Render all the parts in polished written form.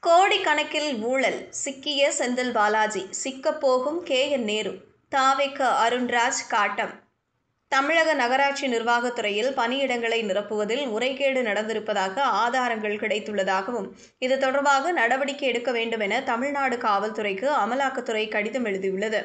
கோடிக்கணக்கில் ஊழல் சிக்கிய செந்தில் பாலாஜி, சிக்கப்போகும் கே.என். நேரு, த.வே.க. அருண்ராஜ் காட்டம். தமிழக நகராட்சி நிர்வாகத்துறையில் பணியிடங்களை நிரப்புவதில் முறைகேடு நடந்திருப்பதாக ஆதாரங்கள் கிடைத்துள்ளதாகவும், இது தொடர்பாக நடவடிக்கை எடுக்க வேண்டும் என தமிழ்நாடு காவல்துறைக்கு அமலாக்கத்துறை கடிதம் எழுதியுள்ளது.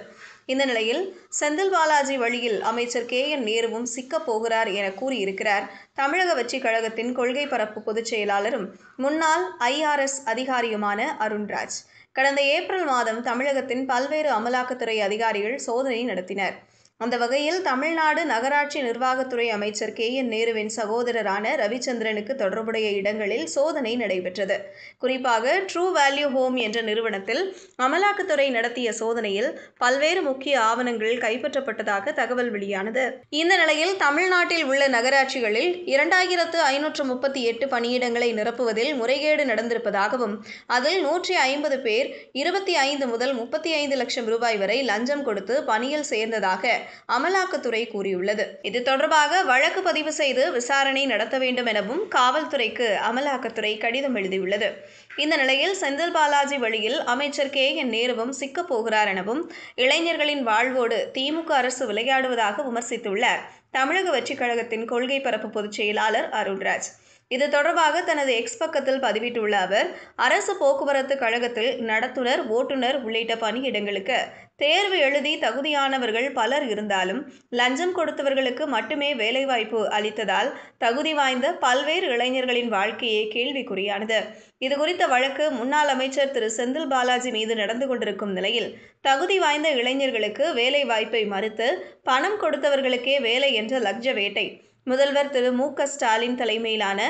இந்த நிலையில், செந்தில் பாலாஜி வழியில் அமைச்சர் கே.என். நேருவும் சிக்கப் போகிறார் என கூறியிருக்கிறார் தமிழக வெற்றிக் கழகத்தின் கொள்கை பரப்பு பொதுச் செயலாளரும், முன்னாள் ஐ.ஆர்.எஸ். அதிகாரியுமான அருண்ராஜ். கடந்த ஏப்ரல் மாதம் தமிழகத்தின் பல்வேறு அமலாக்கத்துறை அதிகாரிகள் சோதனை நடத்தினர். அந்த வகையில் தமிழ்நாடு நகராட்சி நிர்வாகத்துறை அமைச்சர் கே.என். நேருவின் சகோதரரான ரவிச்சந்திரனுக்கு தொடர்புடைய இடங்களில் சோதனை நடைபெற்றது. குறிப்பாக ட்ரூ வேல்யூ ஹோம் என்ற நிறுவனத்தில் அமலாக்கத்துறை நடத்திய சோதனையில் பல்வேறு முக்கிய ஆவணங்கள் கைப்பற்றப்பட்டதாக தகவல் வெளியானது. இந்த நிலையில் தமிழ்நாட்டில் உள்ள நகராட்சிகளில் 2538 பணியிடங்களை நிரப்புவதில் முறைகேடு நடந்திருப்பதாகவும், அதில் 150 பேர் 25 முதல் 35 லட்சம் ரூபாய் வரை லஞ்சம் கொடுத்து பணியில் சேர்ந்ததாக அமலாக்கத்துறை கூறியுள்ளது. இது தொடர்பாக வழக்கு பதிவு செய்து விசாரணை நடத்த வேண்டும் எனவும் காவல்துறைக்கு அமலாக்கத்துறை கடிதம் எழுதியுள்ளது. இந்த நிலையில் செந்தில் பாலாஜி வழியில் அமைச்சர் கே.என். நேருவும் சிக்கப் போகிறார் எனவும், இளைஞர்களின் வாழ்வோடு திமுக அரசு விளையாடுவதாக விமர்சித்துள்ளார் தமிழக வெற்றிக் கழகத்தின் கொள்கை பரப்பு பொதுச் செயலாளர் அருண்ராஜ். இது தொடர்பாக தனது எக்ஸ் பக்கத்தில் பதிவிட்டுள்ள அவர், அரசு போக்குவரத்து கழகத்தில் நடத்துனர், ஓட்டுநர் உள்ளிட்ட பணியிடங்களுக்கு தேர்வு எழுதி தகுதியானவர்கள் பலர் இருந்தாலும், லஞ்சம் கொடுத்தவர்களுக்கு மட்டுமே வேலைவாய்ப்பு அளித்ததால் தகுதி வாய்ந்த பல்வேறு இளைஞர்களின் வாழ்க்கையே கேள்விக்குறியானது. இதுகுறித்த வழக்கு முன்னாள் அமைச்சர் திரு செந்தில் பாலாஜி மீது நடந்து கொண்டிருக்கும் நிலையில், தகுதி வாய்ந்த இளைஞர்களுக்கு வேலை வாய்ப்பை மறுத்து பணம் கொடுத்தவர்களுக்கே வேலை என்ற லஞ்ச வேட்டை முதல்வர் திரு மு.க. ஸ்டாலின் தலைமையிலான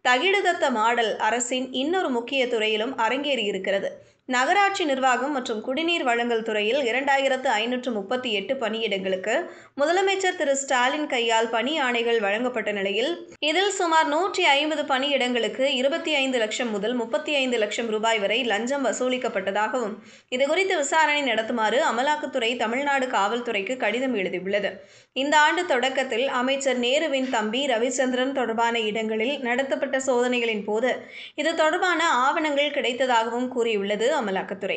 தகிடுதத்த மாடல் அரசின் இன்னொரு முக்கிய துறையிலும் அரங்கேறியிருக்கிறது. நகராட்சி நிர்வாகம் மற்றும் குடிநீர் வழங்கல் துறையில் 2538 பணியிடங்களுக்கு முதலமைச்சர் திரு ஸ்டாலின் கையால் பணி ஆணைகள் வழங்கப்பட்ட நிலையில், இதில் சுமார் 150 பணியிடங்களுக்கு 25 லட்சம் முதல் 35 லட்சம் ரூபாய் வரை லஞ்சம் வசூலிக்கப்பட்டதாகவும், இதுகுறித்து விசாரணை நடத்துமாறு அமலாக்கத்துறை தமிழ்நாடு காவல்துறைக்கு கடிதம் எழுதியுள்ளது. இந்த ஆண்டு தொடக்கத்தில் அமைச்சர் நேருவின் தம்பி ரவிச்சந்திரன் தொடர்பான இடங்களில் நடத்தப்பட்ட சோதனைகளின் போது இது தொடர்பான ஆவணங்கள் கிடைத்ததாகவும் கூறியுள்ளது அமலாக்கத்துறை.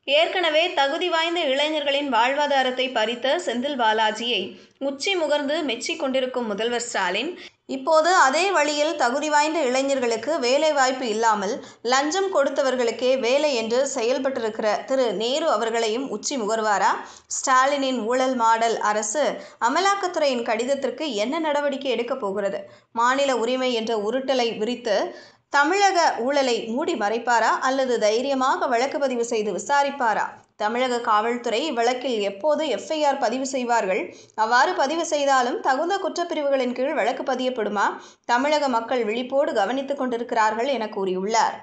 ஏற்கனவே தகுதி வாய்ந்த இளைஞர்களின் வாழ்வாதாரத்தை பறித்த செந்தில் பாலாஜியை உச்சி முகர்ந்து மெச்சிக் கொண்டிருக்கும் முதல்வர் ஸ்டாலின், இப்போது அதே வழியில் தகுதி வாய்ந்த இளைஞர்களுக்கு வேலை வாய்ப்பு இல்லாமல் லஞ்சம் கொடுத்தவர்களுக்கே வேலை என்று செயல்பட்டிருக்கிற திரு நேரு அவர்களையும் உச்சி முகர்வாரா? ஸ்டாலினின் ஊழல் மாடல் அரசு அமலாக்கத்துறையின் கடிதத்திற்கு என்ன நடவடிக்கை எடுக்கப் போகிறது? மாநில உரிமை என்ற உருட்டலை விரித்து தமிழக ஊழலை மூடி மறைப்பாரா அல்லது தைரியமாக வழக்கு பதிவு செய்து விசாரிப்பாரா? தமிழக காவல்துறை வழக்கில் எப்போது எஃப்.ஐ.ஆர். பதிவு செய்வார்கள்? அவ்வாறு பதிவு செய்தாலும் தகுந்த குற்றப்பிரிவுகளின் கீழ் வழக்கு பதியப்படுமா? தமிழக மக்கள் விழிப்போடு கவனித்துக் கொண்டிருக்கிறார்கள் என கூறியுள்ளார்.